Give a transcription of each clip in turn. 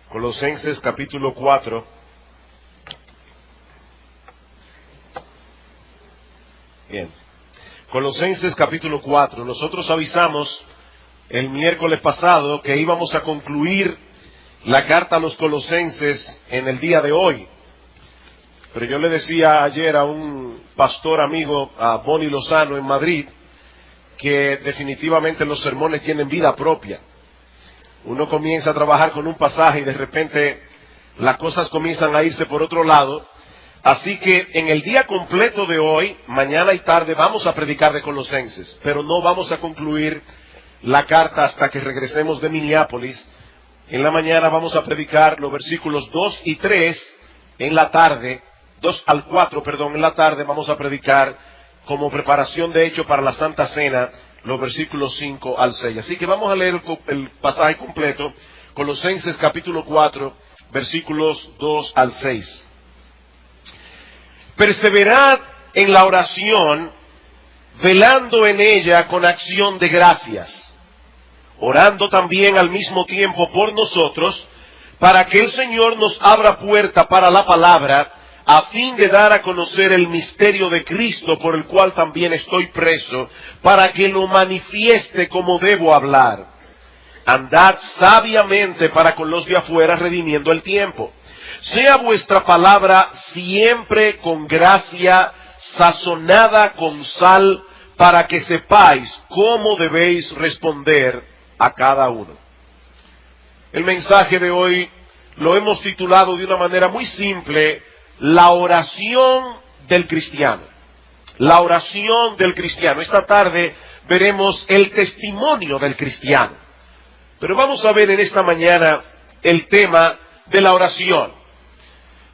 Colosenses capítulo 4. Bien. Colosenses capítulo 4. Nosotros avisamos el miércoles pasado que íbamos a concluir la carta a los Colosenses en el día de hoy. Pero yo le decía ayer a un pastor amigo, a Boni Lozano en Madrid, que definitivamente los sermones tienen vida propia. Uno comienza a trabajar con un pasaje y de repente las cosas comienzan a irse por otro lado. Así que en el día completo de hoy, mañana y tarde, vamos a predicar de Colosenses, pero no vamos a concluir la carta hasta que regresemos de Minneapolis. En la mañana vamos a predicar los versículos 2 y 3, en la tarde, 2 al 4, en la tarde vamos a predicar como preparación de hecho para la Santa Cena, los versículos 5 al 6. Así que vamos a leer el pasaje completo, Colosenses capítulo 4, versículos 2 al 6. Perseverad en la oración, velando en ella con acción de gracias, orando también al mismo tiempo por nosotros, para que el Señor nos abra puerta para la palabra, a fin de dar a conocer el misterio de Cristo, por el cual también estoy preso, para que lo manifieste como debo hablar. Andad sabiamente para con los de afuera, redimiendo el tiempo. Sea vuestra palabra siempre con gracia, sazonada con sal, para que sepáis cómo debéis responder a cada uno. El mensaje de hoy lo hemos titulado de una manera muy simple: la oración del cristiano. La oración del cristiano. Esta tarde veremos el testimonio del cristiano. Pero vamos a ver en esta mañana el tema de la oración.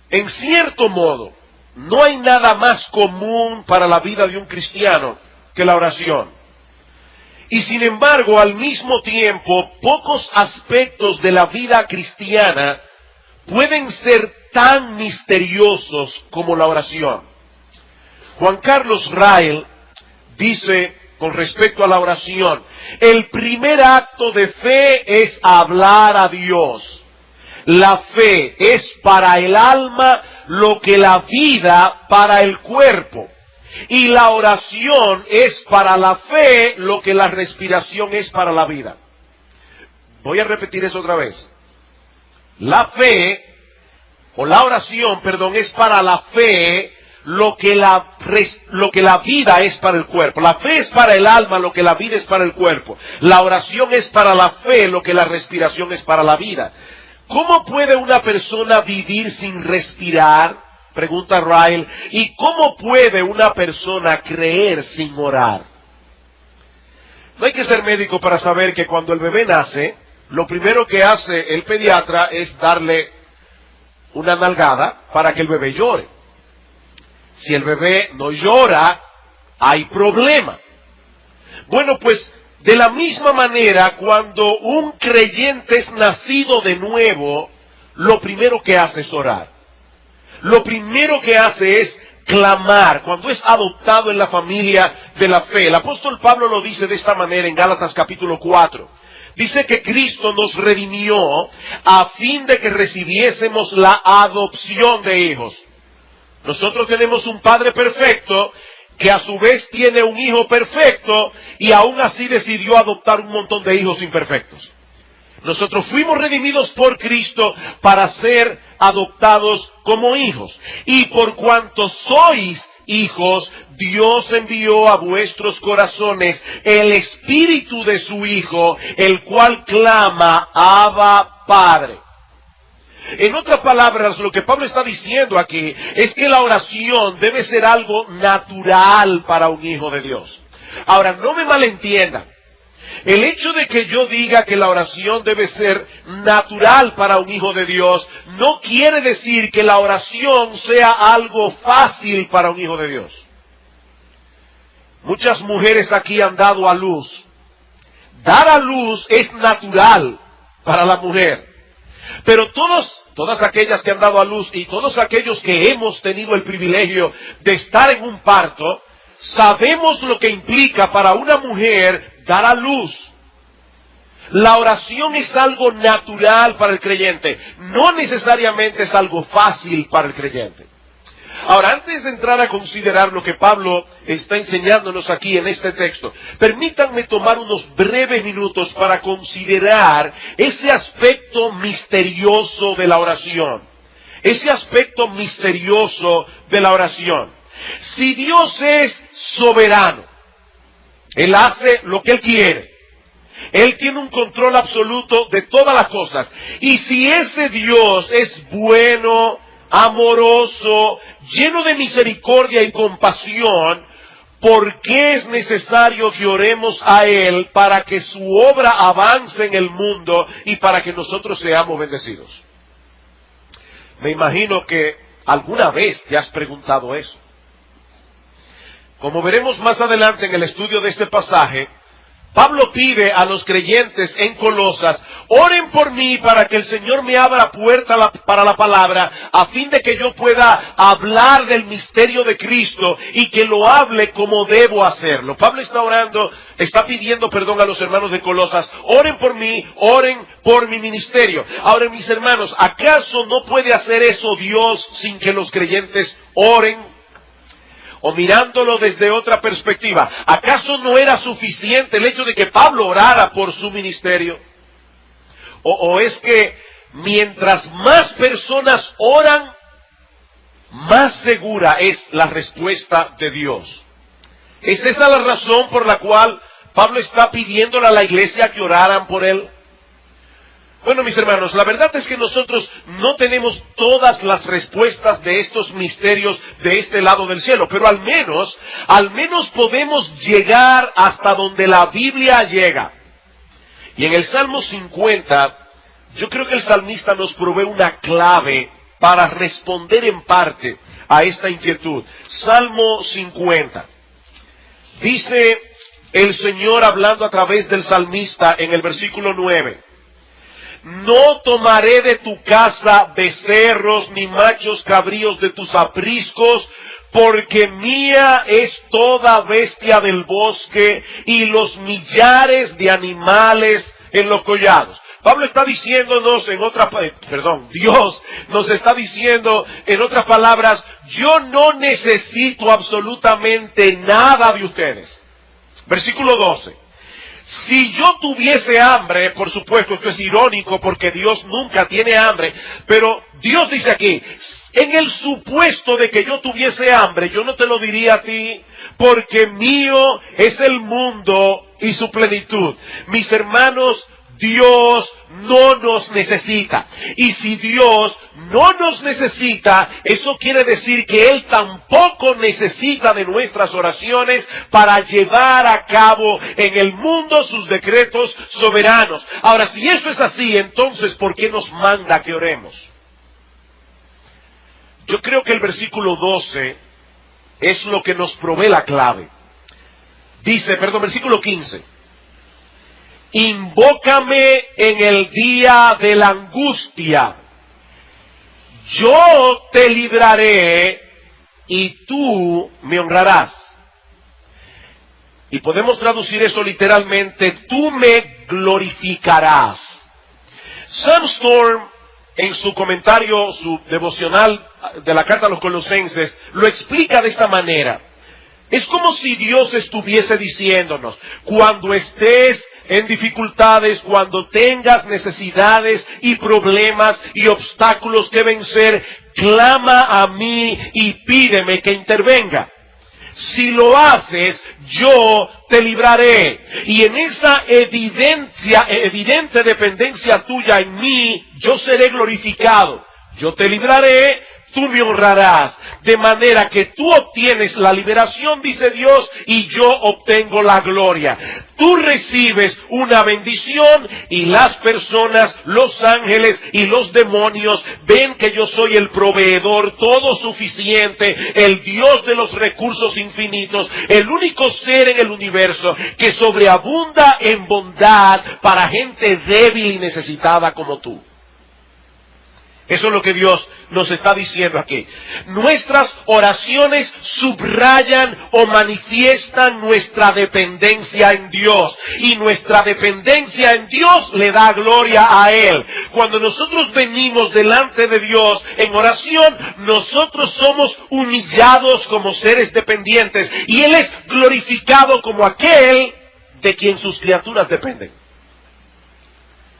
En cierto modo, no hay nada más común para la vida de un cristiano que la oración. Y sin embargo, al mismo tiempo, pocos aspectos de la vida cristiana pueden ser tan misteriosos como la oración. Juan Carlos Rael dice con respecto a la oración: el primer acto de fe es hablar a Dios. La fe es para el alma lo que la vida para el cuerpo. Y la oración es para la fe lo que la respiración es para la vida. Voy a repetir eso otra vez. La fe, o la oración, es para la fe lo que la vida es para el cuerpo. La fe es para el alma lo que la vida es para el cuerpo. La oración es para la fe lo que la respiración es para la vida. ¿Cómo puede una persona vivir sin respirar?, pregunta Rael. ¿Y cómo puede una persona creer sin orar? No hay que ser médico para saber que cuando el bebé nace, lo primero que hace el pediatra es darle una nalgada para que el bebé llore. Si el bebé no llora, hay problema. Bueno, pues de la misma manera, cuando un creyente es nacido de nuevo, lo primero que hace es orar. Lo primero que hace es clamar cuando es adoptado en la familia de la fe. El apóstol Pablo lo dice de esta manera en Gálatas capítulo 4. Dice que Cristo nos redimió a fin de que recibiésemos la adopción de hijos. Nosotros tenemos un Padre perfecto que a su vez tiene un Hijo perfecto y aún así decidió adoptar un montón de hijos imperfectos. Nosotros fuimos redimidos por Cristo para ser adoptados como hijos. Y por cuanto sois hijos, Dios envió a vuestros corazones el Espíritu de su Hijo, el cual clama: Abba, Padre. En otras palabras, lo que Pablo está diciendo aquí es que la oración debe ser algo natural para un hijo de Dios. Ahora, no me malentiendan. El hecho de que yo diga que la oración debe ser natural para un hijo de Dios no quiere decir que la oración sea algo fácil para un hijo de Dios. Muchas mujeres aquí han dado a luz. Dar a luz es natural para la mujer. Pero todas aquellas que han dado a luz y todos aquellos que hemos tenido el privilegio de estar en un parto, sabemos lo que implica para una mujer dar a luz. La oración es algo natural para el creyente, no necesariamente es algo fácil para el creyente. Ahora, antes de entrar a considerar lo que Pablo está enseñándonos aquí en este texto, permítanme tomar unos breves minutos para considerar ese aspecto misterioso de la oración. Ese aspecto misterioso de la oración. Si Dios es soberano, Él hace lo que Él quiere. Él tiene un control absoluto de todas las cosas. Y si ese Dios es bueno, amoroso, lleno de misericordia y compasión, ¿por qué es necesario que oremos a Él para que su obra avance en el mundo y para que nosotros seamos bendecidos? Me imagino que alguna vez te has preguntado eso. Como veremos más adelante en el estudio de este pasaje, Pablo pide a los creyentes en Colosas: oren por mí para que el Señor me abra puerta para la palabra, a fin de que yo pueda hablar del misterio de Cristo y que lo hable como debo hacerlo. Pablo está pidiendo perdón a los hermanos de Colosas: oren por mí, oren por mi ministerio. Ahora, mis hermanos, ¿acaso no puede hacer eso Dios sin que los creyentes oren? O mirándolo desde otra perspectiva, ¿acaso no era suficiente el hecho de que Pablo orara por su ministerio? ¿O es que mientras más personas oran, más segura es la respuesta de Dios? ¿Es esa la razón por la cual Pablo está pidiéndole a la iglesia que oraran por él? Bueno, mis hermanos, la verdad es que nosotros no tenemos todas las respuestas de estos misterios de este lado del cielo, pero al menos podemos llegar hasta donde la Biblia llega. Y en el Salmo 50, yo creo que el salmista nos provee una clave para responder en parte a esta inquietud. Salmo 50. Dice el Señor hablando a través del salmista en el versículo 9. No tomaré de tu casa becerros ni machos cabríos de tus apriscos, porque mía es toda bestia del bosque y los millares de animales en los collados. Pablo está diciéndonos Dios nos está diciendo en otras palabras: yo no necesito absolutamente nada de ustedes. Versículo 12. Si yo tuviese hambre, por supuesto, esto es irónico porque Dios nunca tiene hambre, pero Dios dice aquí: en el supuesto de que yo tuviese hambre, yo no te lo diría a ti, porque mío es el mundo y su plenitud. Mis hermanos, Dios no nos necesita. Y si Dios no nos necesita, eso quiere decir que Él tampoco necesita de nuestras oraciones para llevar a cabo en el mundo sus decretos soberanos. Ahora, si esto es así, entonces, ¿por qué nos manda que oremos? Yo creo que el versículo 12 es lo que nos provee la clave. Versículo 15. Invócame en el día de la angustia. Yo te libraré y tú me honrarás. Y podemos traducir eso literalmente: tú me glorificarás. Sam Storm, en su comentario, su devocional de la carta a los Colosenses, lo explica de esta manera. Es como si Dios estuviese diciéndonos: cuando estés en dificultades, cuando tengas necesidades y problemas y obstáculos que vencer, clama a mí y pídeme que intervenga. Si lo haces, yo te libraré. Y en esa evidente dependencia tuya en mí, yo seré glorificado. Yo te libraré, tú me honrarás, de manera que tú obtienes la liberación, dice Dios, y yo obtengo la gloria. Tú recibes una bendición y las personas, los ángeles y los demonios ven que yo soy el proveedor todo suficiente, el Dios de los recursos infinitos, el único ser en el universo que sobreabunda en bondad para gente débil y necesitada como tú. Eso es lo que Dios nos está diciendo aquí. Nuestras oraciones subrayan o manifiestan nuestra dependencia en Dios. Y nuestra dependencia en Dios le da gloria a Él. Cuando nosotros venimos delante de Dios en oración, nosotros somos humillados como seres dependientes. Y Él es glorificado como aquel de quien sus criaturas dependen.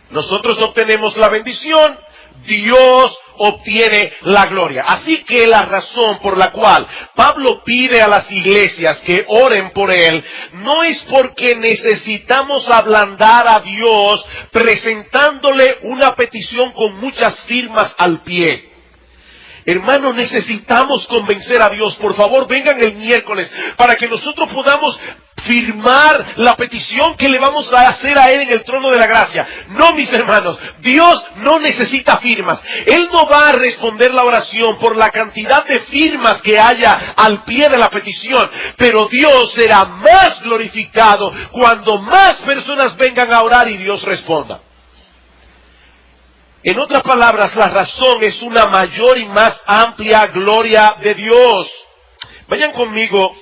Nosotros obtenemos la bendición, Dios obtiene la gloria. Así que la razón por la cual Pablo pide a las iglesias que oren por él, no es porque necesitamos ablandar a Dios presentándole una petición con muchas firmas al pie. Hermano, necesitamos convencer a Dios. Por favor, vengan el miércoles para que nosotros podamos firmar la petición que le vamos a hacer a Él en el trono de la gracia. No, mis hermanos, Dios no necesita firmas. Él no va a responder la oración por la cantidad de firmas que haya al pie de la petición, pero Dios será más glorificado cuando más personas vengan a orar y Dios responda. En otras palabras, la razón es una mayor y más amplia gloria de Dios. Vayan conmigo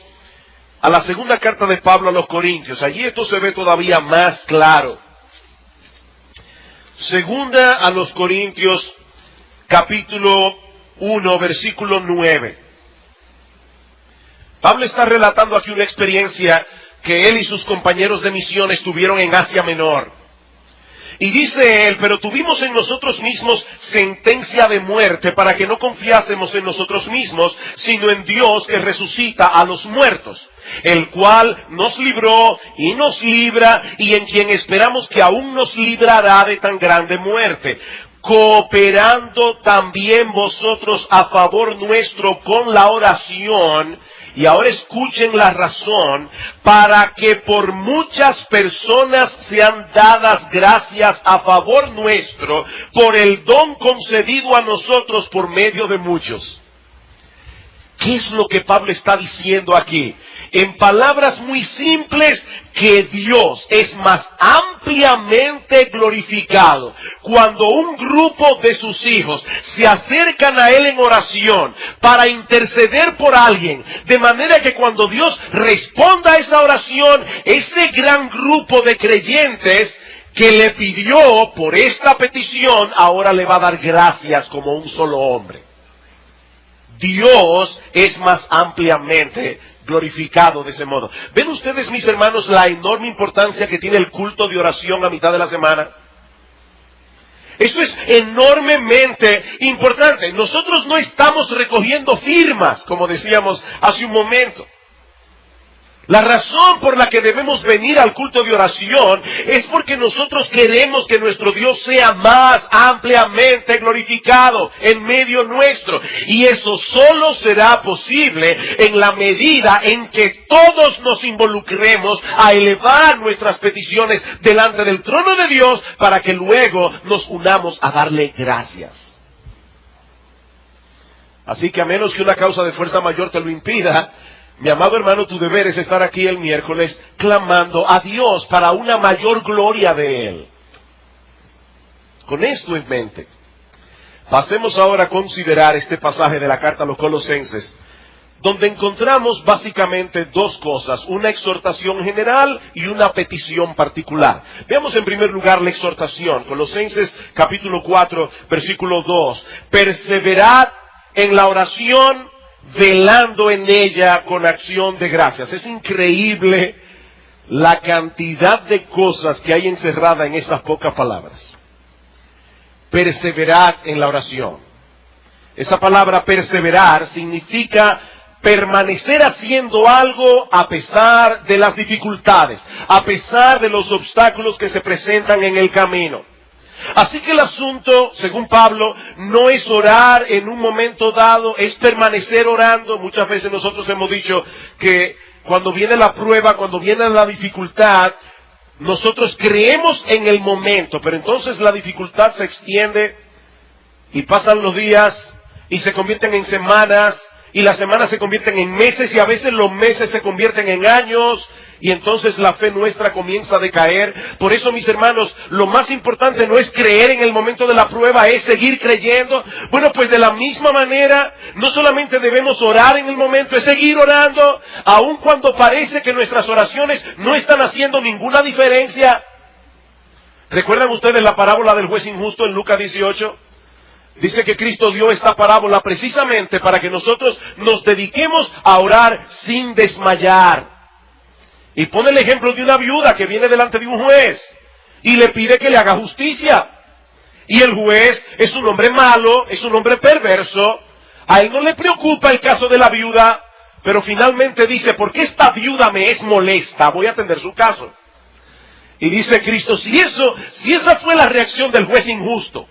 a la segunda carta de Pablo a los Corintios. Allí esto se ve todavía más claro. Segunda a los Corintios, capítulo 1, versículo 9. Pablo está relatando aquí una experiencia que él y sus compañeros de misiones tuvieron en Asia Menor. Y dice él, pero tuvimos en nosotros mismos sentencia de muerte para que no confiásemos en nosotros mismos, sino en Dios que resucita a los muertos, el cual nos libró y nos libra y en quien esperamos que aún nos librará de tan grande muerte, cooperando también vosotros a favor nuestro con la oración. Y ahora escuchen la razón, para que por muchas personas sean dadas gracias a favor nuestro por el don concedido a nosotros por medio de muchos. ¿Qué es lo que Pablo está diciendo aquí? En palabras muy simples, que Dios es más ampliamente glorificado cuando un grupo de sus hijos se acercan a Él en oración para interceder por alguien, de manera que cuando Dios responda a esa oración, ese gran grupo de creyentes que le pidió por esta petición, ahora le va a dar gracias como un solo hombre. Dios es más ampliamente glorificado de ese modo. ¿Ven ustedes, mis hermanos, la enorme importancia que tiene el culto de oración a mitad de la semana? Esto es enormemente importante. Nosotros no estamos recogiendo firmas, como decíamos hace un momento. La razón por la que debemos venir al culto de oración es porque nosotros queremos que nuestro Dios sea más ampliamente glorificado en medio nuestro. Y eso solo será posible en la medida en que todos nos involucremos a elevar nuestras peticiones delante del trono de Dios para que luego nos unamos a darle gracias. Así que a menos que una causa de fuerza mayor te lo impida, mi amado hermano, tu deber es estar aquí el miércoles clamando a Dios para una mayor gloria de Él. Con esto en mente, pasemos ahora a considerar este pasaje de la carta a los Colosenses, donde encontramos básicamente dos cosas, una exhortación general y una petición particular. Veamos en primer lugar la exhortación, Colosenses capítulo 4, versículo 2. Perseverad en la oración, velando en ella con acción de gracias. Es increíble la cantidad de cosas que hay encerrada en esas pocas palabras. Perseverad en la oración. Esa palabra perseverar significa permanecer haciendo algo a pesar de las dificultades, a pesar de los obstáculos que se presentan en el camino. Así que el asunto, según Pablo, no es orar en un momento dado, es permanecer orando. Muchas veces nosotros hemos dicho que cuando viene la prueba, cuando viene la dificultad, nosotros creemos en el momento, pero entonces la dificultad se extiende y pasan los días y se convierten en semanas y las semanas se convierten en meses y a veces los meses se convierten en años y entonces la fe nuestra comienza a decaer. Por eso, mis hermanos, lo más importante no es creer en el momento de la prueba, es seguir creyendo. Bueno, pues de la misma manera, no solamente debemos orar en el momento, es seguir orando, aun cuando parece que nuestras oraciones no están haciendo ninguna diferencia. ¿Recuerdan ustedes la parábola del juez injusto en Lucas 18? Dice que Cristo dio esta parábola precisamente para que nosotros nos dediquemos a orar sin desmayar. Y pone el ejemplo de una viuda que viene delante de un juez y le pide que le haga justicia. Y el juez es un hombre malo, es un hombre perverso. A él no le preocupa el caso de la viuda, pero finalmente dice, porque esta viuda me es molesta, voy a atender su caso. Y dice Cristo, si esa fue la reacción del juez injusto,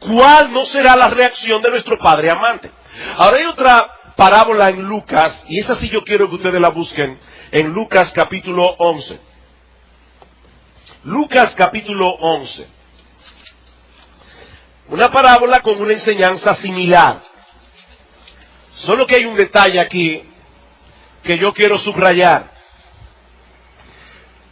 ¿cuál no será la reacción de nuestro Padre amante? Ahora hay otra parábola en Lucas, y esa sí yo quiero que ustedes la busquen, en Lucas capítulo 11. Lucas capítulo 11. Una parábola con una enseñanza similar. Solo que hay un detalle aquí que yo quiero subrayar.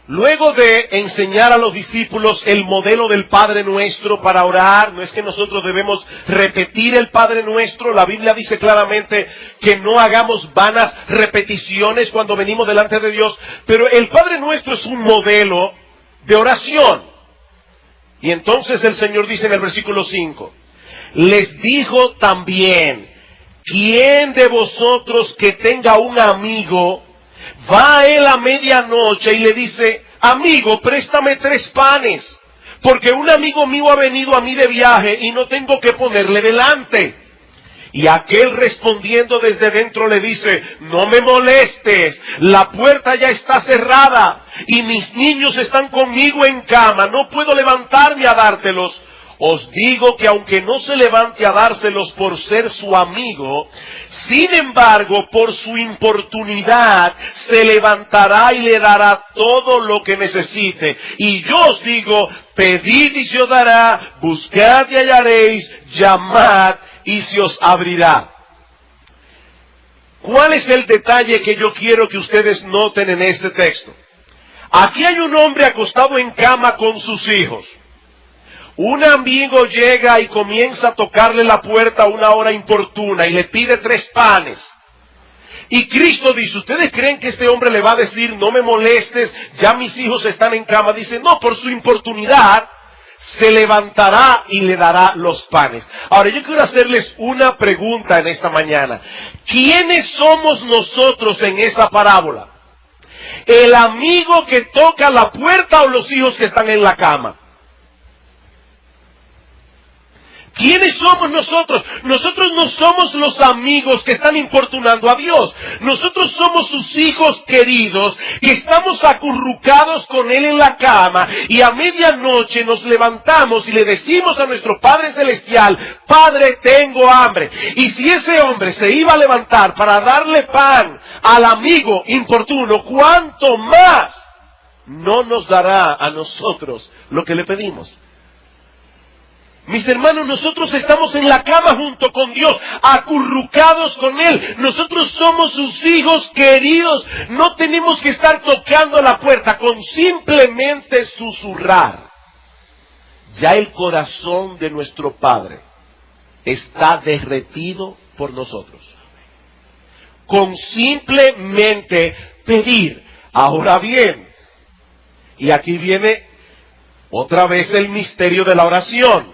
Luego de enseñar a los discípulos el modelo del Padre Nuestro para orar, no es que nosotros debemos repetir el Padre Nuestro, la Biblia dice claramente que no hagamos vanas repeticiones cuando venimos delante de Dios, pero el Padre Nuestro es un modelo de oración. Y entonces el Señor dice en el versículo 5, les dijo también, ¿quién de vosotros que tenga un amigo va a él a medianoche y le dice, amigo, préstame 3 panes, porque un amigo mío ha venido a mí de viaje y no tengo que ponerle delante? Y aquel respondiendo desde dentro le dice, no me molestes, la puerta ya está cerrada y mis niños están conmigo en cama, no puedo levantarme a dártelos. Os digo que aunque no se levante a dárselos por ser su amigo, sin embargo, por su importunidad, se levantará y le dará todo lo que necesite. Y yo os digo, pedid y se os dará, buscad y hallaréis, llamad y se os abrirá. ¿Cuál es el detalle que yo quiero que ustedes noten en este texto? Aquí hay un hombre acostado en cama con sus hijos. Un amigo llega y comienza a tocarle la puerta a una hora importuna y le pide 3 panes. Y Cristo dice, ¿ustedes creen que este hombre le va a decir, no me molestes, ya mis hijos están en cama? Dice, no, por su importunidad se levantará y le dará los panes. Ahora yo quiero hacerles una pregunta en esta mañana. ¿Quiénes somos nosotros en esa parábola? ¿El amigo que toca la puerta o los hijos que están en la cama? ¿Quiénes somos nosotros? Nosotros no somos los amigos que están importunando a Dios. Nosotros somos sus hijos queridos que estamos acurrucados con Él en la cama y a medianoche nos levantamos y le decimos a nuestro Padre Celestial, Padre, tengo hambre. Y si ese hombre se iba a levantar para darle pan al amigo importuno, ¿cuánto más no nos dará a nosotros lo que le pedimos? Mis hermanos, nosotros estamos en la cama junto con Dios, acurrucados con Él. Nosotros somos sus hijos queridos. No tenemos que estar tocando la puerta, con simplemente susurrar. Ya el corazón de nuestro Padre está derretido por nosotros. Con simplemente pedir. Ahora bien, y aquí viene otra vez el misterio de la oración.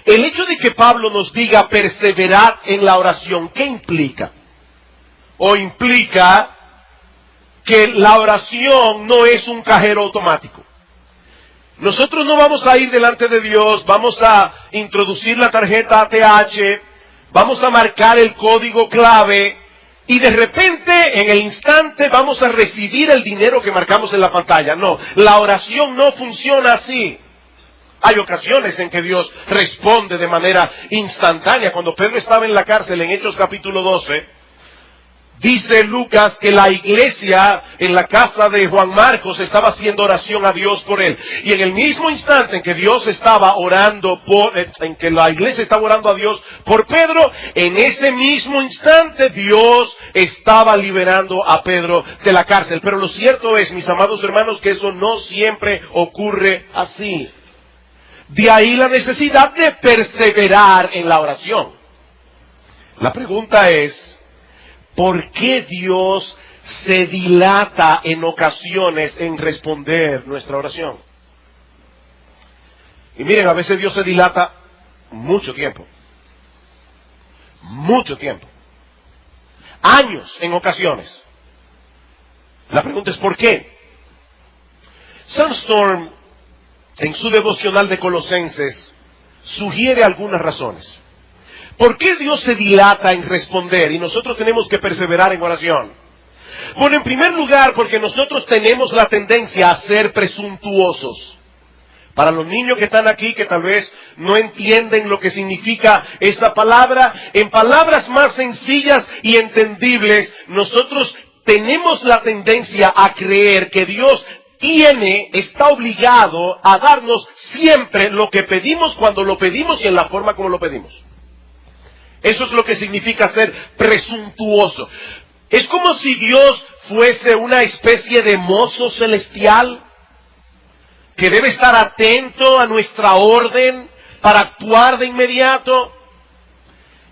El hecho de que Pablo nos diga perseverad en la oración, ¿qué implica? O implica que la oración no es un cajero automático. Nosotros no vamos a ir delante de Dios, vamos a introducir la tarjeta ATH, vamos a marcar el código clave y de repente, en el instante, vamos a recibir el dinero que marcamos en la pantalla. No, la oración no funciona así. Hay ocasiones en que Dios responde de manera instantánea. Cuando Pedro estaba en la cárcel, en Hechos capítulo 12, Dice Lucas que la iglesia en la casa de Juan Marcos estaba haciendo oración a Dios por él. Y en el mismo instante en que Dios estaba orando en que la iglesia estaba orando a Dios por Pedro, en ese mismo instante Dios estaba liberando a Pedro de la cárcel. Pero lo cierto es, mis amados hermanos, que eso no siempre ocurre así. De ahí la necesidad de perseverar en la oración. La pregunta es, ¿por qué Dios se dilata en ocasiones en responder nuestra oración? Y miren, a veces Dios se dilata mucho tiempo. Mucho tiempo. Años en ocasiones. La pregunta es ¿por qué? Sandstorm, en su devocional de Colosenses, sugiere algunas razones. ¿Por qué Dios se dilata en responder y nosotros tenemos que perseverar en oración? Bueno, en primer lugar, porque nosotros tenemos la tendencia a ser presuntuosos. Para los niños que están aquí, que tal vez no entienden lo que significa esa palabra, en palabras más sencillas y entendibles, nosotros tenemos la tendencia a creer que Dios está obligado a darnos siempre lo que pedimos cuando lo pedimos y en la forma como lo pedimos. Eso es lo que significa ser presuntuoso. Es como si Dios fuese una especie de mozo celestial que debe estar atento a nuestra orden para actuar de inmediato.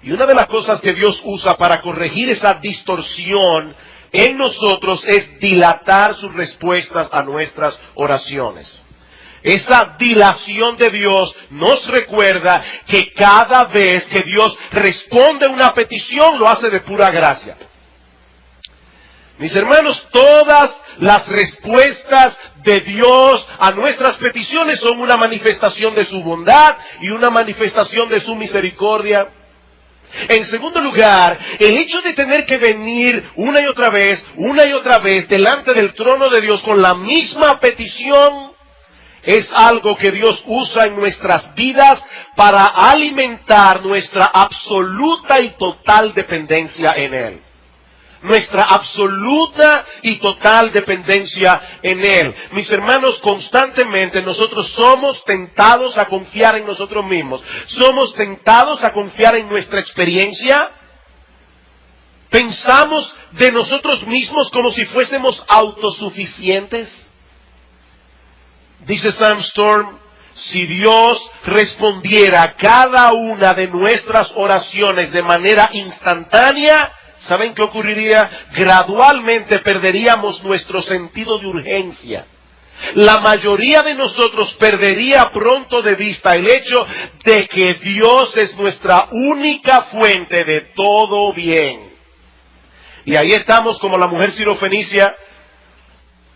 Y una de las cosas que Dios usa para corregir esa distorsión en nosotros es dilatar sus respuestas a nuestras oraciones. Esa dilación de Dios nos recuerda que cada vez que Dios responde a una petición, lo hace de pura gracia. Mis hermanos, todas las respuestas de Dios a nuestras peticiones son una manifestación de su bondad y una manifestación de su misericordia. En segundo lugar, el hecho de tener que venir una y otra vez delante del trono de Dios con la misma petición, es algo que Dios usa en nuestras vidas para alimentar nuestra absoluta y total dependencia en Él. Nuestra absoluta y total dependencia en Él. Mis hermanos, constantemente nosotros somos tentados a confiar en nosotros mismos. Somos tentados a confiar en nuestra experiencia. Pensamos de nosotros mismos como si fuésemos autosuficientes. Dice Sandstorm, si Dios respondiera a cada una de nuestras oraciones de manera instantánea, ¿saben qué ocurriría? Gradualmente perderíamos nuestro sentido de urgencia. La mayoría de nosotros perdería pronto de vista el hecho de que Dios es nuestra única fuente de todo bien. Y ahí estamos como la mujer sirofenicia,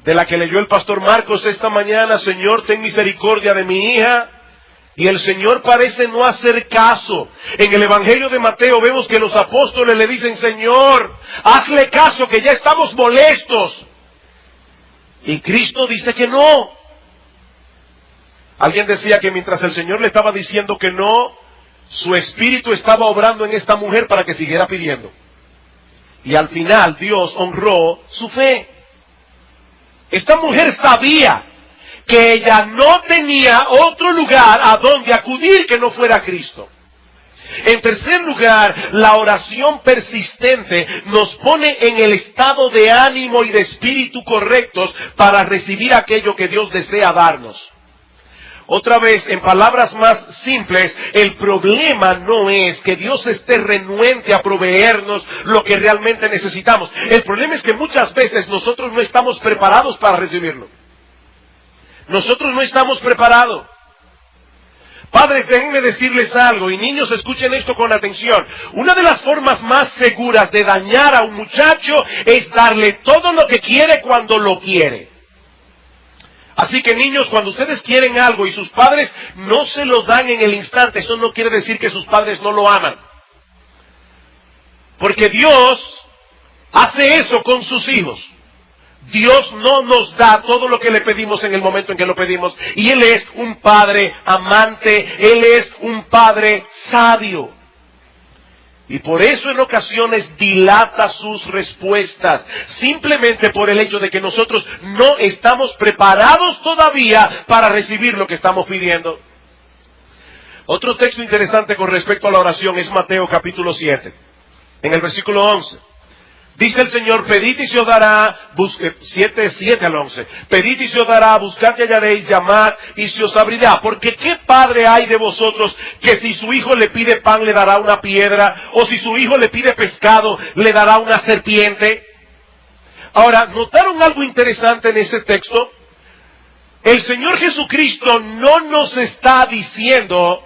de la que leyó el pastor Marcos esta mañana. Señor, ten misericordia de mi hija. Y el Señor parece no hacer caso. En el Evangelio de Mateo vemos que los apóstoles le dicen, Señor, hazle caso que ya estamos molestos. Y Cristo dice que no. Alguien decía que mientras el Señor le estaba diciendo que no, su espíritu estaba obrando en esta mujer para que siguiera pidiendo. Y al final Dios honró su fe. Esta mujer sabía que ella no tenía otro lugar a donde acudir que no fuera Cristo. En tercer lugar, la oración persistente nos pone en el estado de ánimo y de espíritu correctos para recibir aquello que Dios desea darnos. Otra vez, en palabras más simples, el problema no es que Dios esté renuente a proveernos lo que realmente necesitamos. El problema es que muchas veces nosotros no estamos preparados para recibirlo. Nosotros no estamos preparados. Padres, déjenme decirles algo, y niños, escuchen esto con atención. Una de las formas más seguras de dañar a un muchacho es darle todo lo que quiere cuando lo quiere. Así que niños, cuando ustedes quieren algo y sus padres no se lo dan en el instante, eso no quiere decir que sus padres no lo aman. Porque Dios hace eso con sus hijos. Dios no nos da todo lo que le pedimos en el momento en que lo pedimos. Y Él es un Padre amante, Él es un Padre sabio. Y por eso en ocasiones dilata sus respuestas, simplemente por el hecho de que nosotros no estamos preparados todavía para recibir lo que estamos pidiendo. Otro texto interesante con respecto a la oración es Mateo capítulo 7, en el versículo 11. Dice el Señor, pedid y se os dará, 7 al 11, pedid y se os dará, buscad y hallaréis, llamad y se os abrirá. Porque ¿qué padre hay de vosotros que si su hijo le pide pan le dará una piedra? O si su hijo le pide pescado le dará una serpiente. Ahora, ¿notaron algo interesante en ese texto? El Señor Jesucristo no nos está diciendo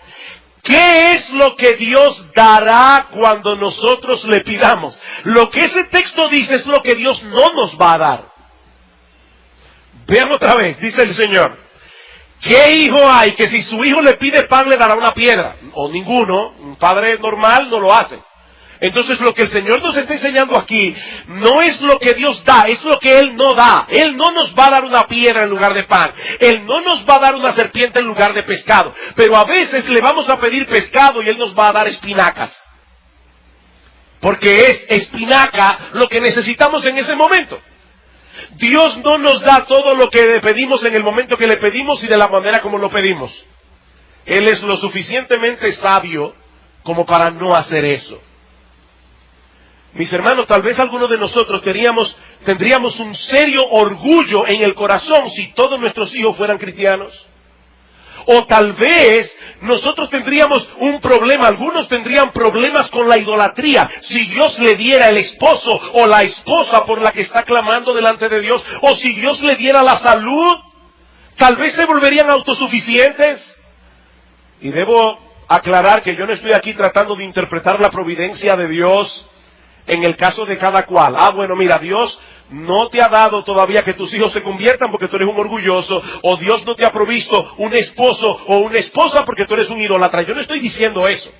¿qué es lo que Dios dará cuando nosotros le pidamos? Lo que ese texto dice es lo que Dios no nos va a dar. Vean otra vez, dice el Señor. ¿Qué hijo hay que si su hijo le pide pan le dará una piedra? O ninguno, un padre normal no lo hace. Entonces lo que el Señor nos está enseñando aquí no es lo que Dios da, es lo que Él no da. Él no nos va a dar una piedra en lugar de pan. Él no nos va a dar una serpiente en lugar de pescado. Pero a veces le vamos a pedir pescado y Él nos va a dar espinacas. Porque es espinaca lo que necesitamos en ese momento. Dios no nos da todo lo que le pedimos en el momento que le pedimos y de la manera como lo pedimos. Él es lo suficientemente sabio como para no hacer eso. Mis hermanos, tal vez algunos de nosotros tendríamos un serio orgullo en el corazón si todos nuestros hijos fueran cristianos. O tal vez nosotros tendríamos un problema, algunos tendrían problemas con la idolatría. Si Dios le diera el esposo o la esposa por la que está clamando delante de Dios, o si Dios le diera la salud, tal vez se volverían autosuficientes. Y debo aclarar que yo no estoy aquí tratando de interpretar la providencia de Dios en el caso de cada cual. Bueno, mira, Dios no te ha dado todavía que tus hijos se conviertan porque tú eres un orgulloso, o Dios no te ha provisto un esposo o una esposa porque tú eres un idólatra. Yo no estoy diciendo eso.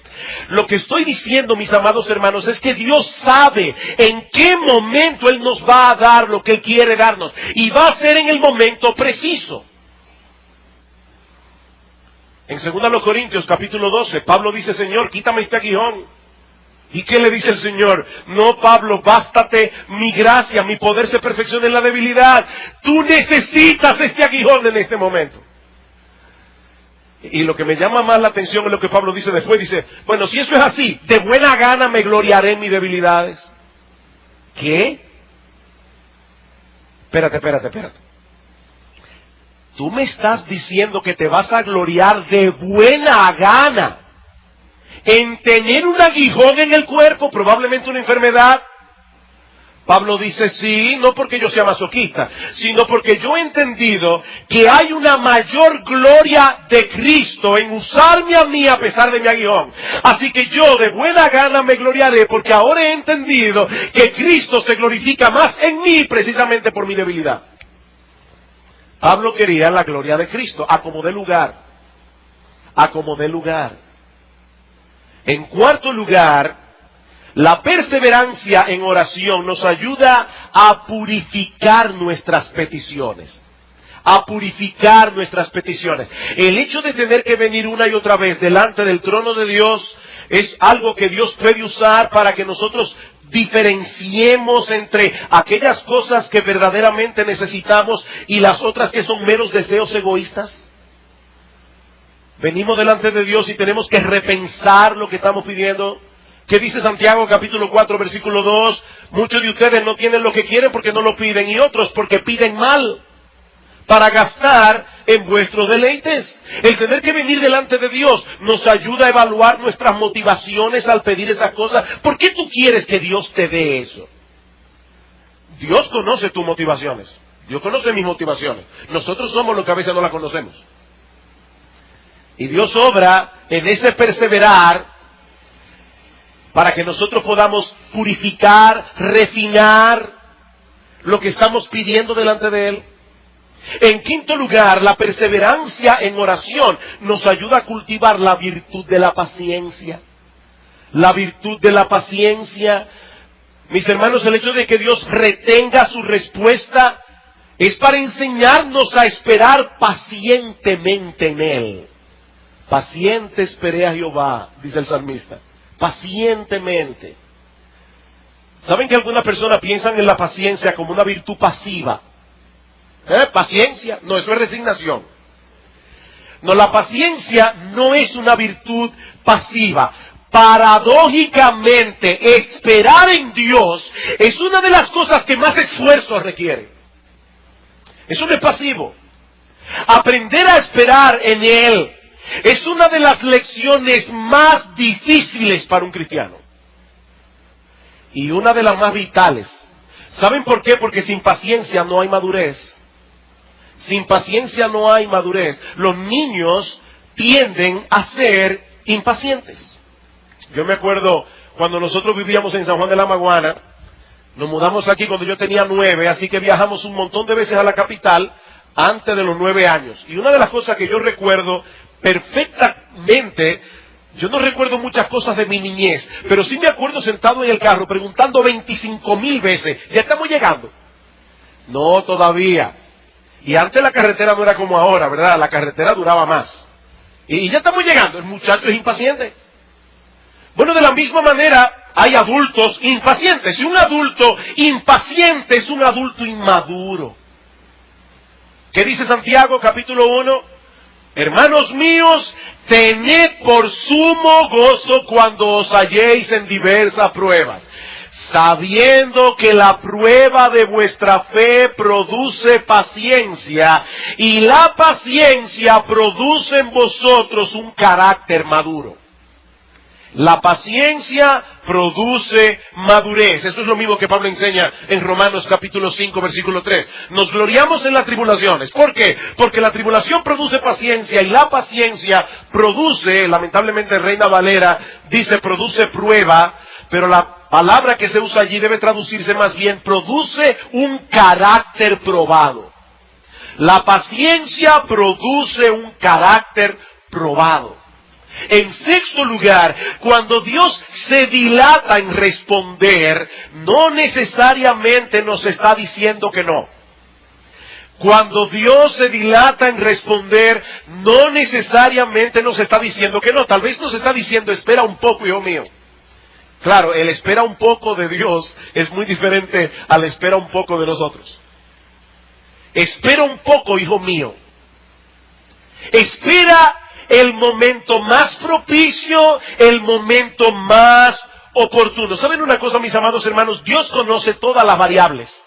Lo que estoy diciendo, mis amados hermanos, es que Dios sabe en qué momento Él nos va a dar lo que Él quiere darnos, y va a ser en el momento preciso. En 2 Corintios capítulo 12, Pablo dice, Señor, quítame este aguijón. ¿Y qué le dice el Señor? No, Pablo, bástate mi gracia, mi poder se perfecciona en la debilidad. Tú necesitas este aguijón en este momento. Y lo que me llama más la atención es lo que Pablo dice después. Dice, bueno, si eso es así, de buena gana me gloriaré en mis debilidades. ¿Qué? Espérate. Tú me estás diciendo que te vas a gloriar de buena gana en tener un aguijón en el cuerpo, probablemente una enfermedad. Pablo dice, sí, no porque yo sea masoquista, sino porque yo he entendido que hay una mayor gloria de Cristo en usarme a mí a pesar de mi aguijón. Así que yo de buena gana me gloriaré porque ahora he entendido que Cristo se glorifica más en mí precisamente por mi debilidad. Pablo quería la gloria de Cristo, a como dé lugar. En cuarto lugar, la perseverancia en oración nos ayuda a purificar nuestras peticiones. El hecho de tener que venir una y otra vez delante del trono de Dios es algo que Dios puede usar para que nosotros diferenciemos entre aquellas cosas que verdaderamente necesitamos y las otras que son meros deseos egoístas. Venimos delante de Dios y tenemos que repensar lo que estamos pidiendo. ¿Qué dice Santiago capítulo 4 versículo 2? Muchos de ustedes no tienen lo que quieren porque no lo piden, y otros porque piden mal para gastar en vuestros deleites. El tener que venir delante de Dios nos ayuda a evaluar nuestras motivaciones al pedir esas cosas. ¿Por qué tú quieres que Dios te dé eso? Dios conoce tus motivaciones. Dios conoce mis motivaciones. Nosotros somos los que a veces no las conocemos. Y Dios obra en ese perseverar para que nosotros podamos purificar, refinar lo que estamos pidiendo delante de Él. En quinto lugar, la perseverancia en oración nos ayuda a cultivar la virtud de la paciencia. La virtud de la paciencia. Mis hermanos, el hecho de que Dios retenga su respuesta es para enseñarnos a esperar pacientemente en Él. Paciente esperé a Jehová, dice el salmista. pacientemente. ¿Saben que algunas personas piensan en la paciencia como una virtud pasiva? Paciencia, no, eso es resignación. No, la paciencia no es una virtud pasiva. Paradójicamente, esperar en Dios es una de las cosas que más esfuerzo requiere. Eso no es pasivo. Aprender a esperar en Él es una de las lecciones más difíciles para un cristiano. Y una de las más vitales. ¿Saben por qué? Porque sin paciencia no hay madurez. Sin paciencia no hay madurez. Los niños tienden a ser impacientes. Yo me acuerdo cuando nosotros vivíamos en San Juan de la Maguana, nos mudamos aquí cuando yo tenía 9, así que viajamos un montón de veces a la capital antes de los 9 años. Y una de las cosas que yo recuerdo perfectamente, yo no recuerdo muchas cosas de mi niñez, pero sí me acuerdo sentado en el carro preguntando 25,000 veces, ¿ya estamos llegando? No, todavía. Y antes la carretera no era como ahora, ¿verdad? La carretera duraba más. Y ya estamos llegando, el muchacho es impaciente. Bueno, de la misma manera hay adultos impacientes. Y un adulto impaciente es un adulto inmaduro. ¿Qué dice Santiago capítulo 1? Hermanos míos, tened por sumo gozo cuando os halléis en diversas pruebas, sabiendo que la prueba de vuestra fe produce paciencia, y la paciencia produce en vosotros un carácter maduro. La paciencia produce madurez. Eso es lo mismo que Pablo enseña en Romanos capítulo 5, versículo 3. Nos gloriamos en las tribulaciones. ¿Por qué? Porque la tribulación produce paciencia y la paciencia produce, lamentablemente Reina Valera dice produce prueba, pero la palabra que se usa allí debe traducirse más bien, produce un carácter probado. La paciencia produce un carácter probado. En sexto lugar, cuando Dios se dilata en responder, no necesariamente nos está diciendo que no. Cuando Dios se dilata en responder, no necesariamente nos está diciendo que no. Tal vez nos está diciendo, espera un poco, hijo mío. Claro, el espera un poco de Dios es muy diferente al espera un poco de nosotros. Espera un poco, hijo mío. Espera el momento más propicio, el momento más oportuno. ¿Saben una cosa, mis amados hermanos? Dios conoce todas las variables.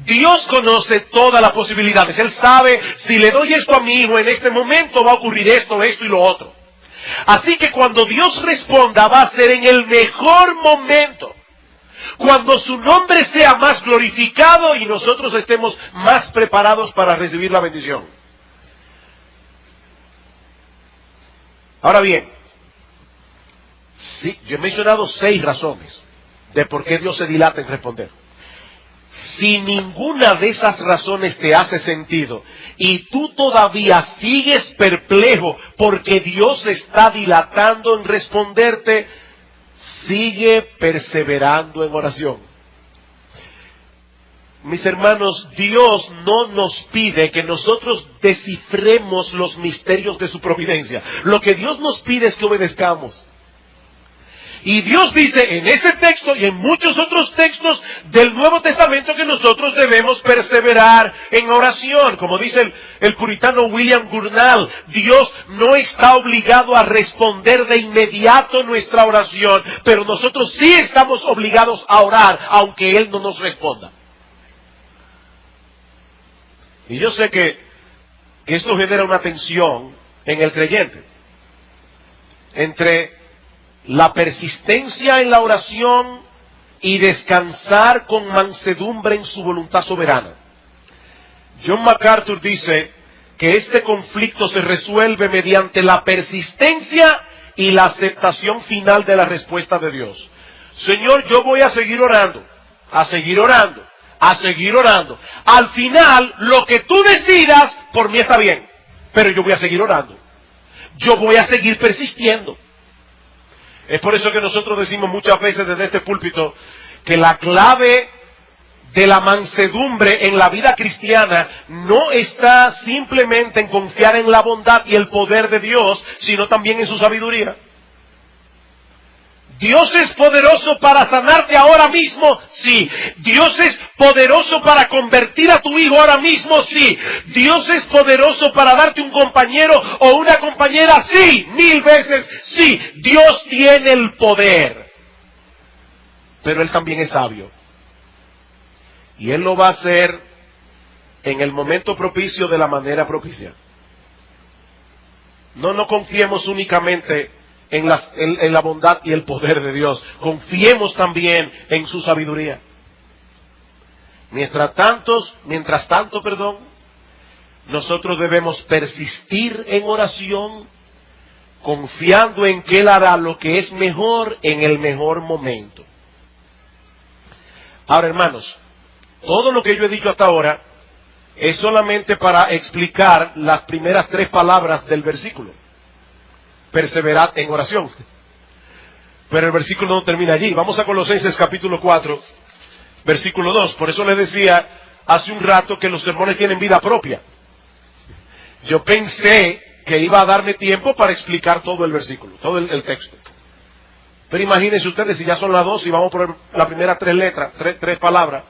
Dios conoce todas las posibilidades. Él sabe, si le doy esto a mi hijo, en este momento va a ocurrir esto y lo otro. Así que cuando Dios responda, va a ser en el mejor momento. Cuando su nombre sea más glorificado y nosotros estemos más preparados para recibir la bendición. Ahora bien, sí, yo he mencionado 6 razones de por qué Dios se dilata en responder. Si ninguna de esas razones te hace sentido y tú todavía sigues perplejo porque Dios está dilatando en responderte, sigue perseverando en oración. Mis hermanos, Dios no nos pide que nosotros descifremos los misterios de su providencia. Lo que Dios nos pide es que obedezcamos. Y Dios dice en ese texto y en muchos otros textos del Nuevo Testamento que nosotros debemos perseverar en oración. Como dice el puritano William Gurnall, Dios no está obligado a responder de inmediato nuestra oración, pero nosotros sí estamos obligados a orar, aunque Él no nos responda. Y yo sé que esto genera una tensión en el creyente entre la persistencia en la oración y descansar con mansedumbre en su voluntad soberana. John MacArthur dice que este conflicto se resuelve mediante la persistencia y la aceptación final de la respuesta de Dios. Señor, yo voy a seguir orando, a seguir orando, a seguir orando. Al final, lo que tú decidas, por mí está bien, pero yo voy a seguir orando. Yo voy a seguir persistiendo. Es por eso que nosotros decimos muchas veces desde este púlpito que la clave de la mansedumbre en la vida cristiana no está simplemente en confiar en la bondad y el poder de Dios, sino también en su sabiduría. Dios es poderoso para sanarte ahora mismo, sí. Dios es poderoso para convertir a tu hijo ahora mismo, sí. Dios es poderoso para darte un compañero o una compañera, sí. 1000 veces, sí. Dios tiene el poder. Pero Él también es sabio. Y Él lo va a hacer en el momento propicio de la manera propicia. No confiemos únicamente en la bondad y el poder de Dios. Confiemos también en su sabiduría. Mientras tanto, nosotros debemos persistir en oración, confiando en que Él hará lo que es mejor en el mejor momento. Ahora, hermanos, todo lo que yo he dicho hasta ahora es solamente para explicar las primeras 3 palabras del versículo. Perseverad en oración. Pero el versículo no termina allí. Vamos a Colosenses capítulo 4, versículo 2. Por eso les decía hace un rato que los sermones tienen vida propia. Yo pensé que iba a darme tiempo para explicar todo el versículo, todo el texto. Pero imagínense ustedes, si ya son las 2 y vamos por la primera 3 letras, 3 palabras.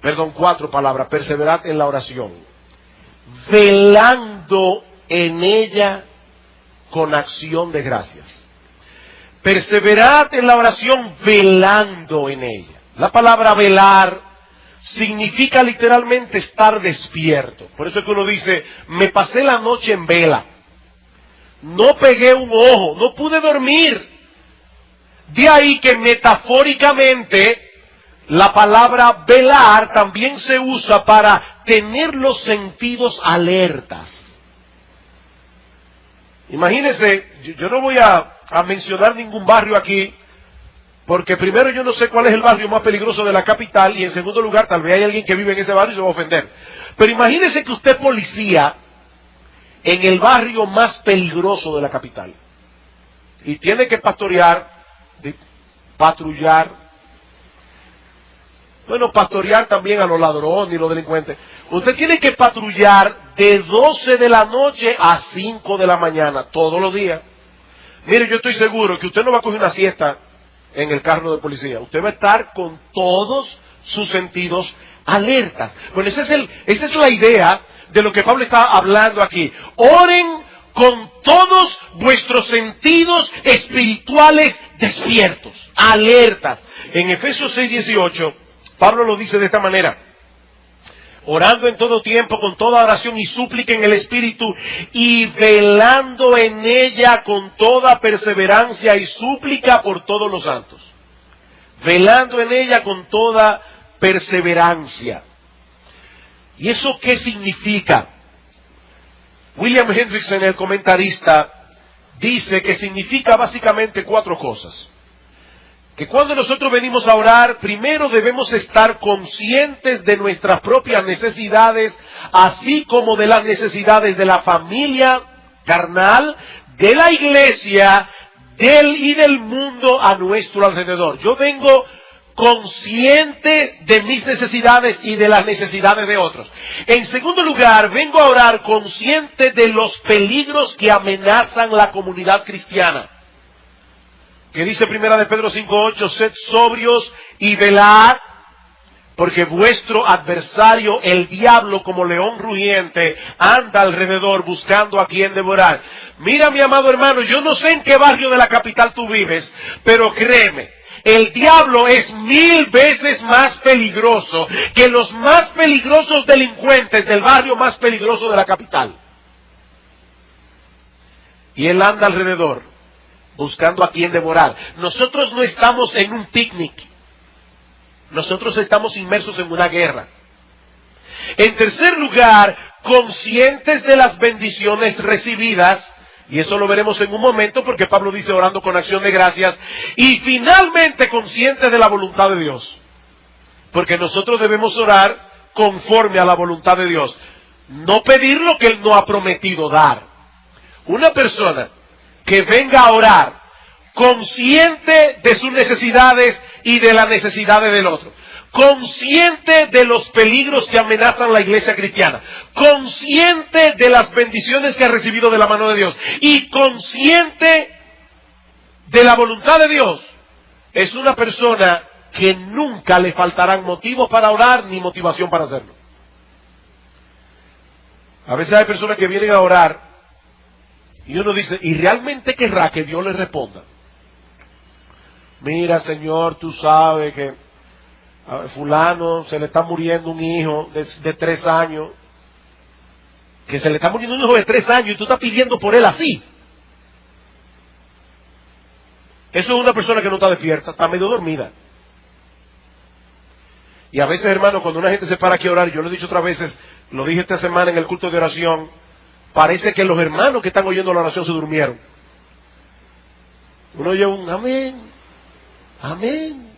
4 palabras. Perseverad en la oración, velando en ella con acción de gracias. Perseverad en la oración velando en ella. La palabra velar significa literalmente estar despierto. Por eso es que uno dice, me pasé la noche en vela. No pegué un ojo, no pude dormir. De ahí que metafóricamente la palabra velar también se usa para tener los sentidos alertas. Imagínense, yo no voy a mencionar ningún barrio aquí, porque primero yo no sé cuál es el barrio más peligroso de la capital, y en segundo lugar tal vez hay alguien que vive en ese barrio y se va a ofender. Pero imagínense que usted es policía en el barrio más peligroso de la capital, y tiene que patrullar, también a los ladrones y los delincuentes. Usted tiene que patrullar de 12 de la noche a 5 de la mañana, todos los días. Mire, yo estoy seguro que usted no va a coger una siesta en el carro de policía. Usted va a estar con todos sus sentidos alertas. Bueno, esa es la idea de lo que Pablo está hablando aquí. Oren con todos vuestros sentidos espirituales despiertos, alertas. En Efesios 6:18, Pablo lo dice de esta manera: orando en todo tiempo, con toda oración y súplica en el Espíritu, y velando en ella con toda perseverancia y súplica por todos los santos. Velando en ella con toda perseverancia. ¿Y eso qué significa? William Hendrickson, el comentarista, dice que significa básicamente 4 cosas. Que cuando nosotros venimos a orar, primero debemos estar conscientes de nuestras propias necesidades, así como de las necesidades de la familia carnal, de la iglesia, y del mundo a nuestro alrededor. Yo vengo consciente de mis necesidades y de las necesidades de otros. En segundo lugar, vengo a orar consciente de los peligros que amenazan la comunidad cristiana. Que dice primera de Pedro 5:8, sed sobrios y velad, porque vuestro adversario, el diablo, como león rugiente, anda alrededor buscando a quien devorar. Mira, mi amado hermano, yo no sé en qué barrio de la capital tú vives, pero créeme, el diablo es 1000 veces más peligroso que los más peligrosos delincuentes del barrio más peligroso de la capital. Y él anda alrededor buscando a quien devorar. Nosotros no estamos en un picnic. Nosotros estamos inmersos en una guerra. En tercer lugar, conscientes de las bendiciones recibidas, y eso lo veremos en un momento porque Pablo dice orando con acción de gracias, y finalmente conscientes de la voluntad de Dios, porque nosotros debemos orar conforme a la voluntad de Dios, no pedir lo que Él no ha prometido dar. Una persona que venga a orar consciente de sus necesidades y de las necesidades del otro, consciente de los peligros que amenazan la iglesia cristiana, consciente de las bendiciones que ha recibido de la mano de Dios y consciente de la voluntad de Dios es una persona que nunca le faltarán motivos para orar ni motivación para hacerlo. A veces hay personas que vienen a orar y uno dice, ¿y realmente querrá que Dios le responda? Mira, Señor, tú sabes que a fulano se le está muriendo un hijo de 3 años, que se le está muriendo un hijo de 3 años y tú estás pidiendo por él así. Eso es una persona que no está despierta, está medio dormida. Y a veces, hermano, cuando una gente se para aquí a orar, yo lo he dicho otras veces, lo dije esta semana en el culto de oración, parece que los hermanos que están oyendo la oración se durmieron. Uno oye un amén, amén.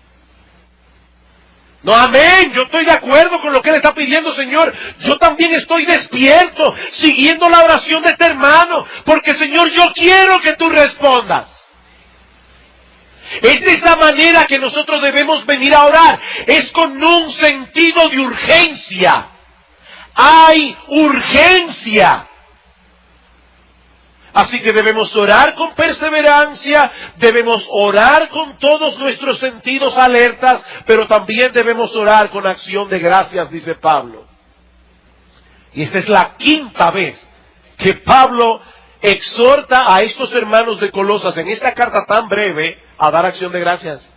No, amén, yo estoy de acuerdo con lo que él está pidiendo, Señor. Yo también estoy despierto, siguiendo la oración de este hermano, porque, Señor, yo quiero que tú respondas. Es de esa manera que nosotros debemos venir a orar. Es con un sentido de urgencia. Hay urgencia. Así que debemos orar con perseverancia, debemos orar con todos nuestros sentidos alertas, pero también debemos orar con acción de gracias, dice Pablo. Y esta es la 5ª vez que Pablo exhorta a estos hermanos de Colosas en esta carta tan breve a dar acción de gracias.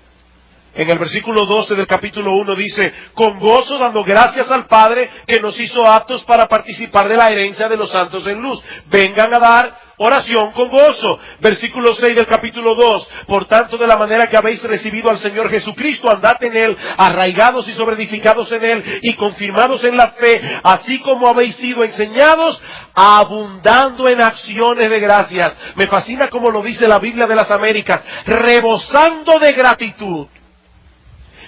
En el versículo 12 del capítulo 1 dice, con gozo dando gracias al Padre que nos hizo aptos para participar de la herencia de los santos en luz. Vengan a dar oración con gozo. Versículo 6 del capítulo 2, por tanto de la manera que habéis recibido al Señor Jesucristo, andad en Él, arraigados y sobreedificados en Él y confirmados en la fe, así como habéis sido enseñados, abundando en acciones de gracias. Me fascina como lo dice la Biblia de las Américas, rebosando de gratitud.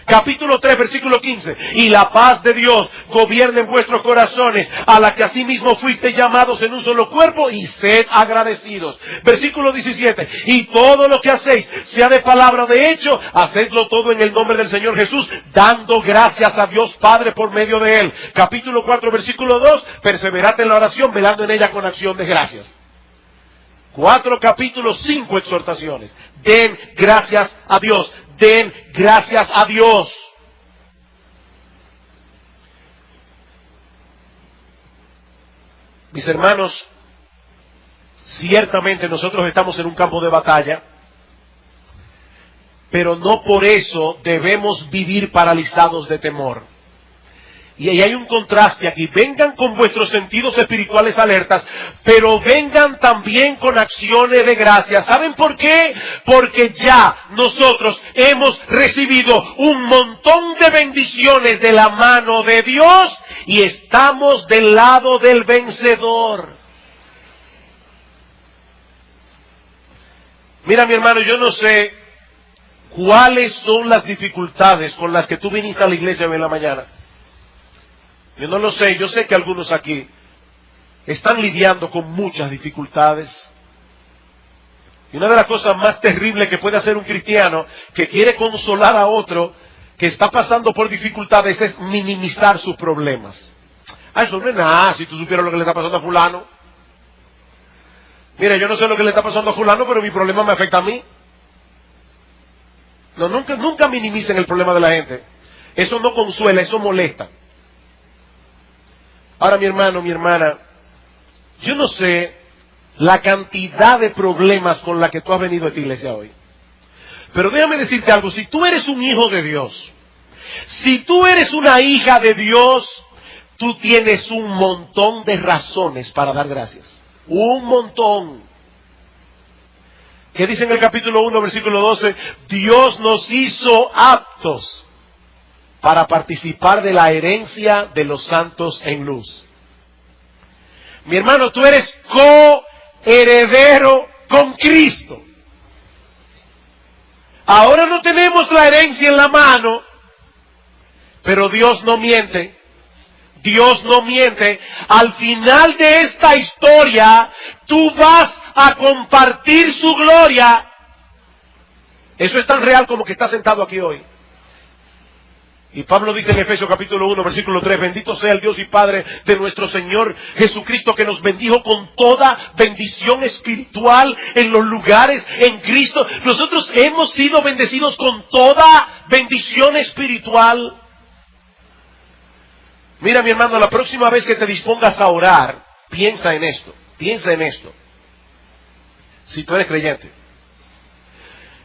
Capítulo 3, versículo 15. Y la paz de Dios gobierne en vuestros corazones, a la que asimismo fuisteis llamados en un solo cuerpo, y sed agradecidos. Versículo 17. Y todo lo que hacéis, sea de palabra o de hecho, hacedlo todo en el nombre del Señor Jesús, dando gracias a Dios Padre por medio de Él. Capítulo 4, versículo 2. Perseverad en la oración, velando en ella con acción de gracias. 4 capítulos, 5 exhortaciones. Den gracias a Dios. Den gracias a Dios. Mis hermanos, ciertamente nosotros estamos en un campo de batalla, pero no por eso debemos vivir paralizados de temor. Y ahí hay un contraste aquí. Vengan con vuestros sentidos espirituales alertas, pero vengan también con acciones de gracia. ¿Saben por qué? Porque ya nosotros hemos recibido un montón de bendiciones de la mano de Dios y estamos del lado del vencedor. Mira, mi hermano, yo no sé cuáles son las dificultades con las que tú viniste a la iglesia hoy en la mañana. Yo no lo sé, yo sé que algunos aquí están lidiando con muchas dificultades. Y una de las cosas más terribles que puede hacer un cristiano que quiere consolar a otro que está pasando por dificultades es minimizar sus problemas. Eso no es nada, si tú supieras lo que le está pasando a fulano. Mira, yo no sé lo que le está pasando a fulano, pero mi problema me afecta a mí. No, nunca minimicen el problema de la gente. Eso no consuela, eso molesta. Ahora, mi hermano, mi hermana, yo no sé la cantidad de problemas con la que tú has venido a esta iglesia hoy. Pero déjame decirte algo, si tú eres un hijo de Dios, si tú eres una hija de Dios, tú tienes un montón de razones para dar gracias. Un montón. ¿Qué dice en el capítulo 1, versículo 12? Dios nos hizo aptos para participar de la herencia de los santos en luz. Mi hermano, tú eres coheredero con Cristo. Ahora no tenemos la herencia en la mano, pero Dios no miente. Dios no miente. Al final de esta historia, tú vas a compartir su gloria. Eso es tan real como que estás sentado aquí hoy. Y Pablo dice en Efesios capítulo 1, versículo 3, bendito sea el Dios y Padre de nuestro Señor Jesucristo, que nos bendijo con toda bendición espiritual en los lugares en Cristo. Nosotros hemos sido bendecidos con toda bendición espiritual. Mira, mi hermano, la próxima vez que te dispongas a orar, piensa en esto. Si tú eres creyente,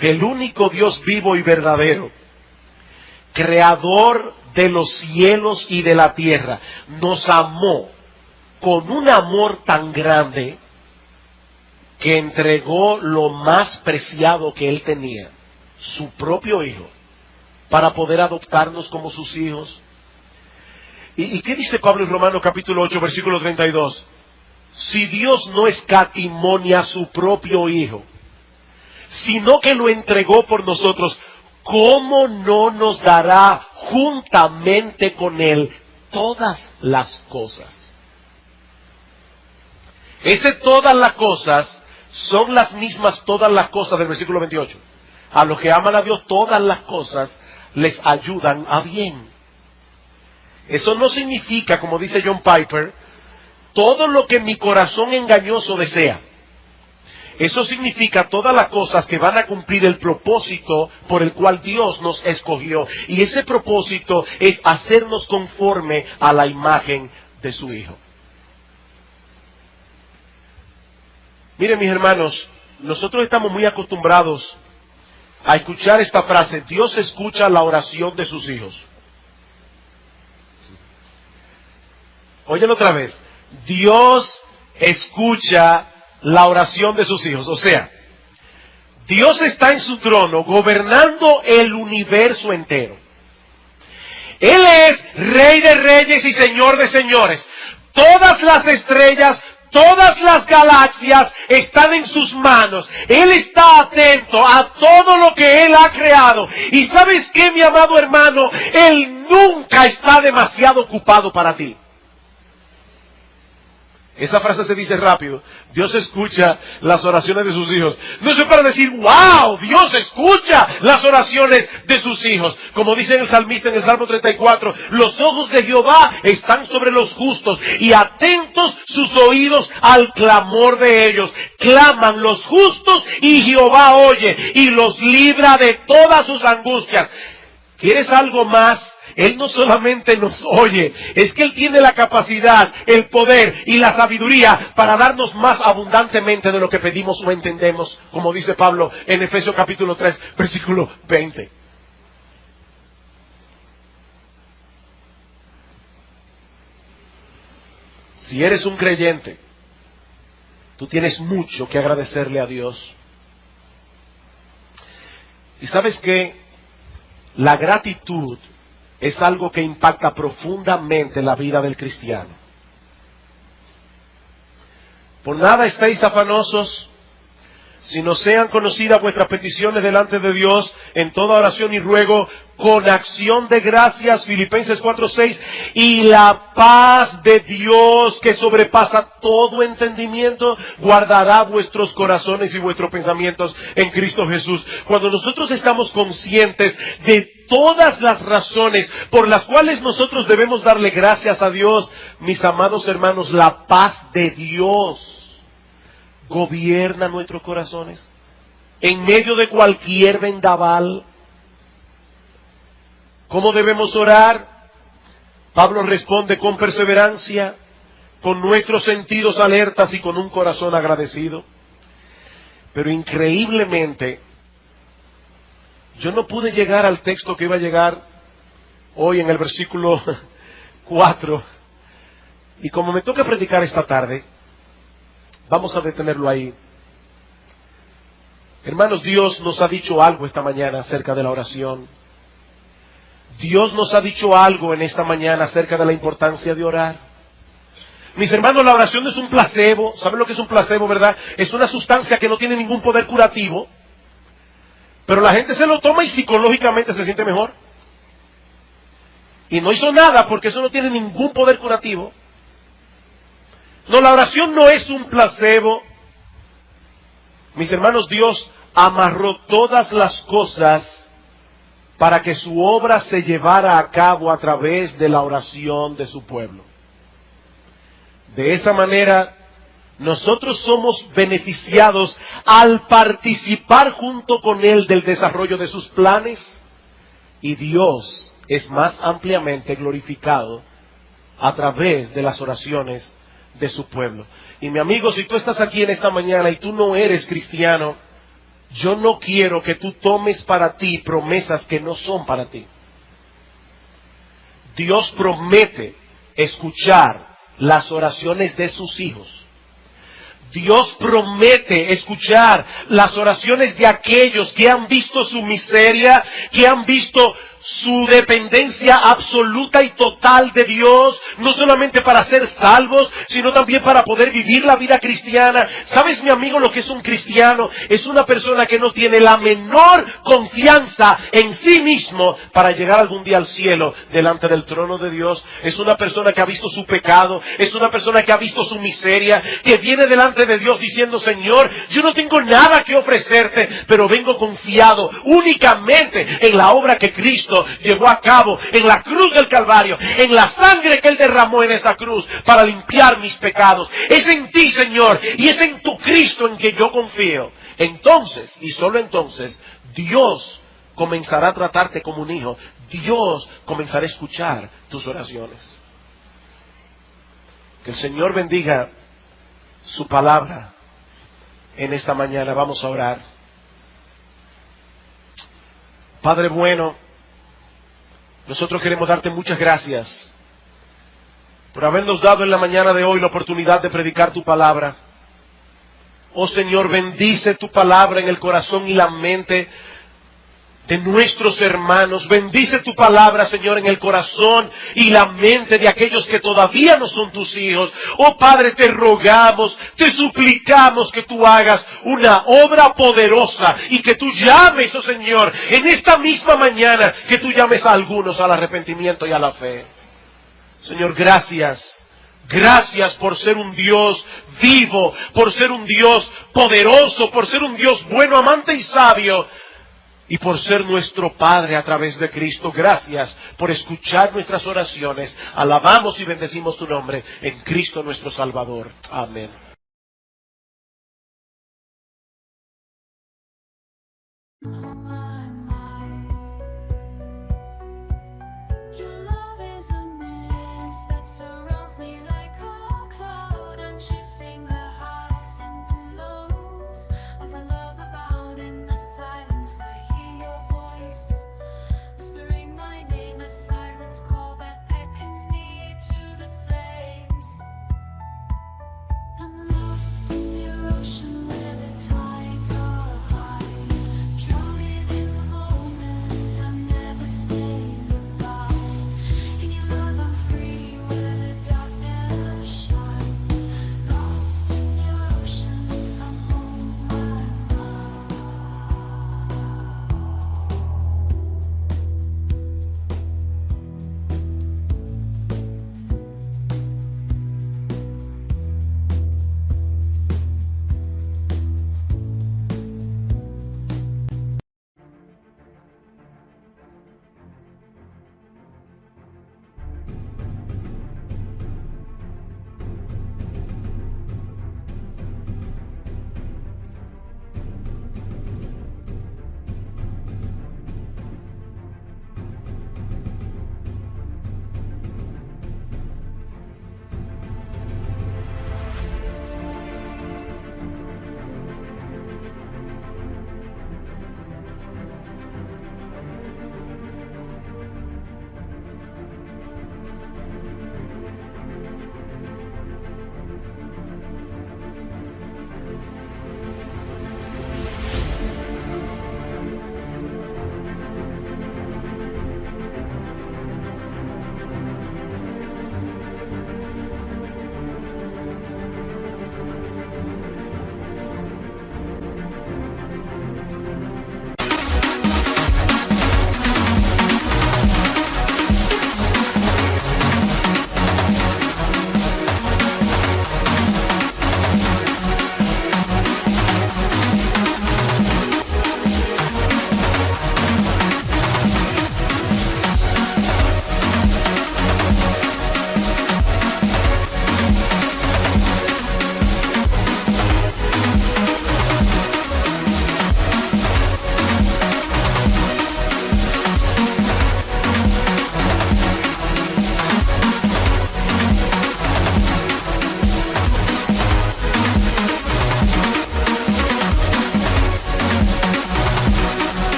el único Dios vivo y verdadero, creador de los cielos y de la tierra, nos amó con un amor tan grande que entregó lo más preciado que Él tenía, su propio Hijo, para poder adoptarnos como sus hijos. ¿Y qué dice Pablo en Romanos capítulo 8, versículo 32? Si Dios no escatimó a su propio Hijo, sino que lo entregó por nosotros, ¿cómo no nos dará juntamente con Él todas las cosas? Ese todas las cosas son las mismas todas las cosas del versículo 28. A los que aman a Dios, todas las cosas les ayudan a bien. Eso no significa, como dice John Piper, todo lo que mi corazón engañoso desea. Eso significa todas las cosas que van a cumplir el propósito por el cual Dios nos escogió. Y ese propósito es hacernos conforme a la imagen de su Hijo. Miren, mis hermanos, nosotros estamos muy acostumbrados a escuchar esta frase: Dios escucha la oración de sus hijos. Óyelo otra vez. Dios escucha la oración de sus hijos. O sea, Dios está en su trono gobernando el universo entero. Él es Rey de reyes y Señor de señores. Todas las estrellas, todas las galaxias están en sus manos. Él está atento a todo lo que Él ha creado. Y ¿sabes qué, mi amado hermano? Él nunca está demasiado ocupado para ti. Esa frase se dice rápido. Dios escucha las oraciones de sus hijos. No es para decir, wow, Dios escucha las oraciones de sus hijos. Como dice el salmista en el Salmo 34, los ojos de Jehová están sobre los justos y atentos sus oídos al clamor de ellos. Claman los justos y Jehová oye y los libra de todas sus angustias. ¿Quieres algo más? Él no solamente nos oye, es que Él tiene la capacidad, el poder y la sabiduría para darnos más abundantemente de lo que pedimos o entendemos, como dice Pablo en Efesios capítulo 3, versículo 20. Si eres un creyente, tú tienes mucho que agradecerle a Dios. Y sabes que la gratitud es algo que impacta profundamente la vida del cristiano. Por nada estéis afanosos, sino sean conocidas vuestras peticiones delante de Dios en toda oración y ruego con acción de gracias. Filipenses 4:6. Y la paz de Dios, que sobrepasa todo entendimiento, guardará vuestros corazones y vuestros pensamientos en Cristo Jesús. Cuando nosotros estamos conscientes de todas las razones por las cuales nosotros debemos darle gracias a Dios, mis amados hermanos, la paz de Dios gobierna nuestros corazones en medio de cualquier vendaval. ¿Cómo debemos orar? Pablo responde con perseverancia, con nuestros sentidos alertas y con un corazón agradecido. Pero increíblemente, yo no pude llegar al texto que iba a llegar hoy en el versículo 4. Y como me toca predicar esta tarde, vamos a detenerlo ahí. Hermanos, Dios nos ha dicho algo esta mañana acerca de la oración. Dios nos ha dicho algo en esta mañana acerca de la importancia de orar. Mis hermanos, la oración no es un placebo. ¿Saben lo que es un placebo, verdad? Es una sustancia que no tiene ningún poder curativo. Pero la gente se lo toma y psicológicamente se siente mejor. Y no hizo nada porque eso no tiene ningún poder curativo. No, la oración no es un placebo. Mis hermanos, Dios amarró todas las cosas para que su obra se llevara a cabo a través de la oración de su pueblo. De esa manera, nosotros somos beneficiados al participar junto con Él del desarrollo de sus planes, y Dios es más ampliamente glorificado a través de las oraciones de su pueblo. Y mi amigo, si tú estás aquí en esta mañana y tú no eres cristiano, yo no quiero que tú tomes para ti promesas que no son para ti. Dios promete escuchar las oraciones de sus hijos. Dios promete escuchar las oraciones de aquellos que han visto su miseria, que han visto su dependencia absoluta y total de Dios, no solamente para ser salvos, sino también para poder vivir la vida cristiana. ¿Sabes, mi amigo, lo que es un cristiano? Es una persona que no tiene la menor confianza en sí mismo para llegar algún día al cielo delante del trono de Dios. Es una persona que ha visto su pecado, es una persona que ha visto su miseria, que viene delante de Dios diciendo: Señor, yo no tengo nada que ofrecerte, pero vengo confiado únicamente en la obra que Cristo llevó a cabo en la cruz del Calvario, en la sangre que Él derramó en esa cruz para limpiar mis pecados. Es en ti, Señor, y es en tu Cristo en que yo confío. Entonces, y solo entonces, Dios comenzará a tratarte como un hijo. Dios comenzará a escuchar tus oraciones. Que el Señor bendiga su palabra en esta mañana. Vamos a orar. Padre bueno, nosotros queremos darte muchas gracias por habernos dado en la mañana de hoy la oportunidad de predicar tu palabra. Oh Señor, bendice tu palabra en el corazón y la mente de nuestros hermanos. Bendice tu palabra, Señor, en el corazón y la mente de aquellos que todavía no son tus hijos. Oh Padre, te rogamos, te suplicamos que tú hagas una obra poderosa y que tú llames, oh Señor, en esta misma mañana, que tú llames a algunos al arrepentimiento y a la fe. Señor, gracias. Gracias por ser un Dios vivo, por ser un Dios poderoso, por ser un Dios bueno, amante y sabio, y por ser nuestro Padre a través de Cristo. Gracias por escuchar nuestras oraciones. Alabamos y bendecimos tu nombre en Cristo nuestro Salvador. Amén. Oh,